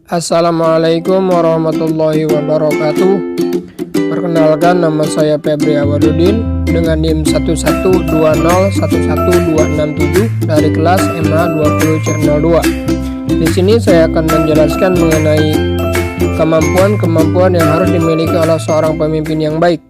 Assalamualaikum warahmatullahi wabarakatuh. Perkenalkan, nama saya Febri Awadudin dengan NIM 112011267 dari kelas MA 20 Channel 2. Di sini saya akan menjelaskan mengenai kemampuan-kemampuan yang harus dimiliki oleh seorang pemimpin yang baik.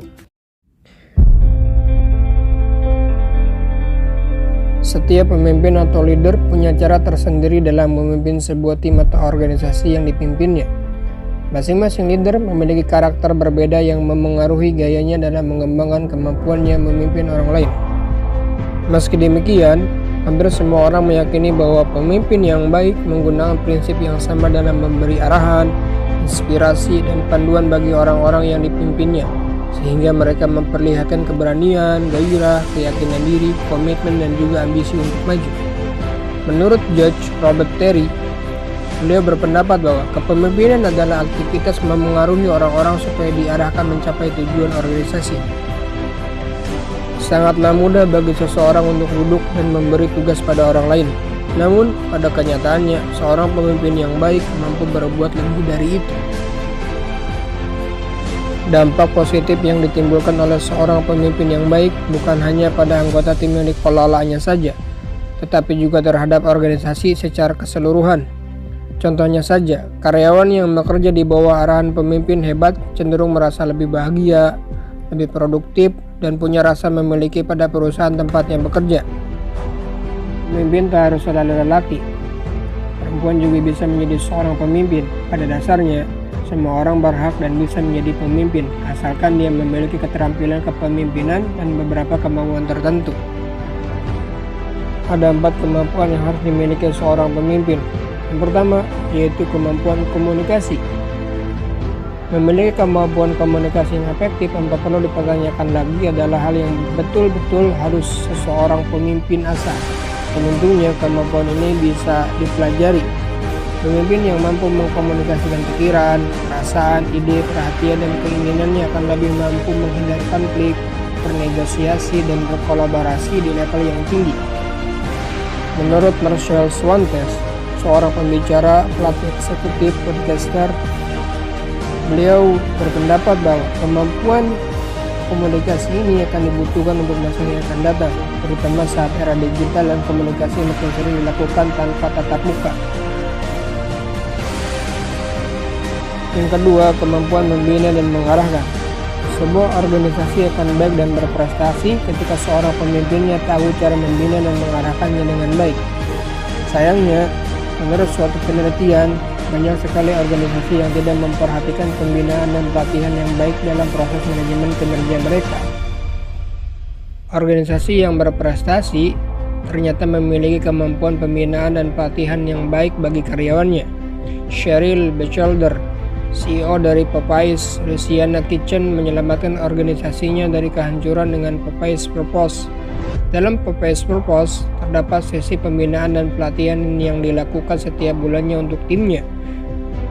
Setiap pemimpin atau leader punya cara tersendiri dalam memimpin sebuah tim atau organisasi yang dipimpinnya. Masing-masing leader memiliki karakter berbeda yang memengaruhi gayanya dalam mengembangkan kemampuannya memimpin orang lain. Meski demikian, hampir semua orang meyakini bahwa pemimpin yang baik menggunakan prinsip yang sama dalam memberi arahan, inspirasi, dan panduan bagi orang-orang yang dipimpinnya, sehingga mereka memperlihatkan keberanian, gairah, keyakinan diri, komitmen, dan juga ambisi untuk maju. Menurut Judge Robert Terry, beliau berpendapat bahwa kepemimpinan adalah aktivitas memengaruhi orang-orang supaya diarahkan mencapai tujuan organisasi. Sangatlah mudah bagi seseorang untuk duduk dan memberi tugas pada orang lain. Namun, pada kenyataannya, seorang pemimpin yang baik mampu berbuat lebih dari itu. Dampak positif yang ditimbulkan oleh seorang pemimpin yang baik bukan hanya pada anggota tim yang dikelolanya saja, tetapi juga terhadap organisasi secara keseluruhan. Contohnya saja, karyawan yang bekerja di bawah arahan pemimpin hebat cenderung merasa lebih bahagia, lebih produktif, dan punya rasa memiliki pada perusahaan tempatnya bekerja. Pemimpin tak harus adalah lelaki. Perempuan juga bisa menjadi seorang pemimpin. Pada dasarnya, semua orang berhak dan bisa menjadi pemimpin, asalkan dia memiliki keterampilan kepemimpinan dan beberapa kemampuan tertentu. Ada 4 kemampuan yang harus dimiliki seorang pemimpin. Yang pertama, yaitu kemampuan komunikasi. Memiliki kemampuan komunikasi yang efektif tanpa perlu dipertanyakan lagi adalah hal yang betul-betul harus seseorang pemimpin asah. Tentunya kemampuan ini bisa dipelajari. Pemimpin yang mampu mengkomunikasikan pikiran, perasaan, ide, perhatian, dan keinginannya akan lebih mampu menghindari konflik, bernegosiasi, dan berkolaborasi di level yang tinggi. Menurut Marshall Swantes, seorang pembicara, pelatih eksekutif, podcaster, beliau berpendapat bahwa kemampuan komunikasi ini akan dibutuhkan untuk masa yang akan datang, terutama saat era digital dan komunikasi makin sering dilakukan tanpa tatap muka. Yang kedua, kemampuan membina dan mengarahkan. Sebuah organisasi akan baik dan berprestasi ketika seorang pemimpinnya tahu cara membina dan mengarahkannya dengan baik. Sayangnya, menurut suatu penelitian, banyak sekali organisasi yang tidak memperhatikan pembinaan dan pelatihan yang baik dalam proses manajemen kinerja mereka. Organisasi yang berprestasi ternyata memiliki kemampuan pembinaan dan pelatihan yang baik bagi karyawannya. Sheryl Batchelder, CEO dari Popeyes Louisiana Kitchen, menyelamatkan organisasinya dari kehancuran dengan Popeyes Purpose. Dalam Popeyes Purpose, terdapat sesi pembinaan dan pelatihan yang dilakukan setiap bulannya untuk timnya.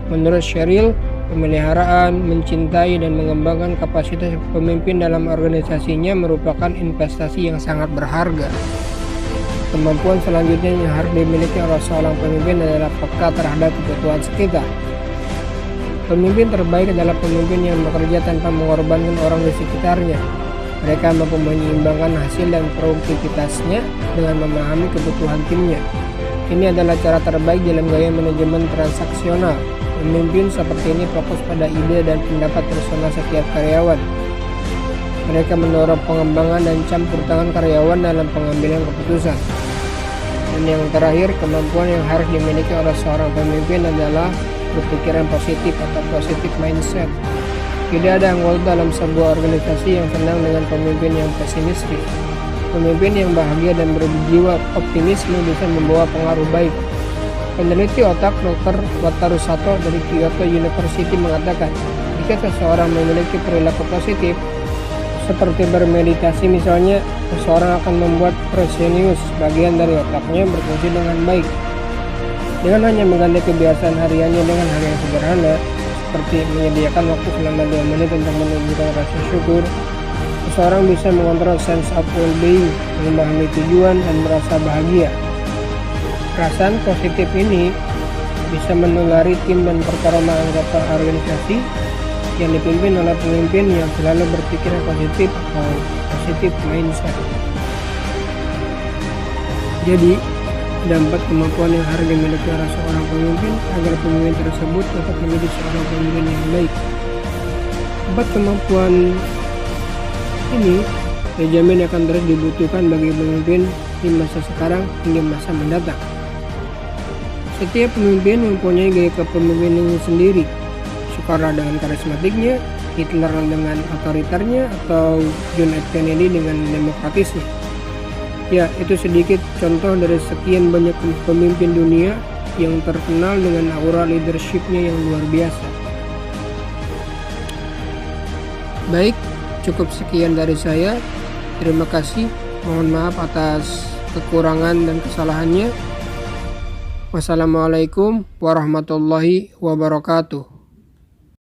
Menurut Sheryl, pemeliharaan, mencintai, dan mengembangkan kapasitas pemimpin dalam organisasinya merupakan investasi yang sangat berharga. Kemampuan selanjutnya yang harus dimiliki oleh seorang pemimpin adalah peka terhadap kebutuhan sekitar. Pemimpin terbaik adalah pemimpin yang bekerja tanpa mengorbankan orang di sekitarnya. Mereka mampu menyeimbangkan hasil dan produktivitasnya dengan memahami kebutuhan timnya. Ini adalah cara terbaik dalam gaya manajemen transaksional. Pemimpin seperti ini fokus pada ide dan pendapat personal setiap karyawan. Mereka mendorong pengembangan dan campur tangan karyawan dalam pengambilan keputusan. Dan yang terakhir, kemampuan yang harus dimiliki oleh seorang pemimpin adalah berpikiran positif atau positive mindset. Tidak ada anggota dalam sebuah organisasi yang senang dengan pemimpin yang pesimistis. Pemimpin yang bahagia dan berjiwa optimisme bisa membawa pengaruh baik. Peneliti otak Dr. Wataru Sato dari Kyoto University mengatakan, jika seseorang memiliki perilaku positif, seperti bermeditasi misalnya, seseorang akan membuat presenius, bagian dari otaknya, berfungsi dengan baik. Dengan hanya mengganti kebiasaan hariannya dengan hal yang sederhana, seperti menyediakan waktu selama 2 menit untuk menunjukkan rasa syukur, seseorang bisa mengontrol sense of well-being, memahami tujuan, dan merasa bahagia. Perasaan positif ini bisa menulari tim dan performa anggota organisasi yang dipimpin oleh pemimpin yang selalu berpikir positif atau positif mindset. Jadi, ada 4 kemampuan yang harus dimiliki oleh seorang pemimpin agar pemimpin tersebut dapat menjadi seorang pemimpin yang baik. 4 kemampuan ini dijamin akan terus dibutuhkan bagi pemimpin di masa sekarang hingga masa mendatang. Setiap pemimpin mempunyai gaya kepemimpinannya sendiri. Soekarno dengan karismatiknya, Hitler dengan otoriternya, atau John F. Kennedy dengan demokratisnya. Ya, itu sedikit contoh dari sekian banyak pemimpin dunia yang terkenal dengan aura leadership-nya yang luar biasa. Baik, cukup sekian dari saya. Terima kasih. Mohon maaf atas kekurangan dan kesalahannya. Wassalamualaikum warahmatullahi wabarakatuh.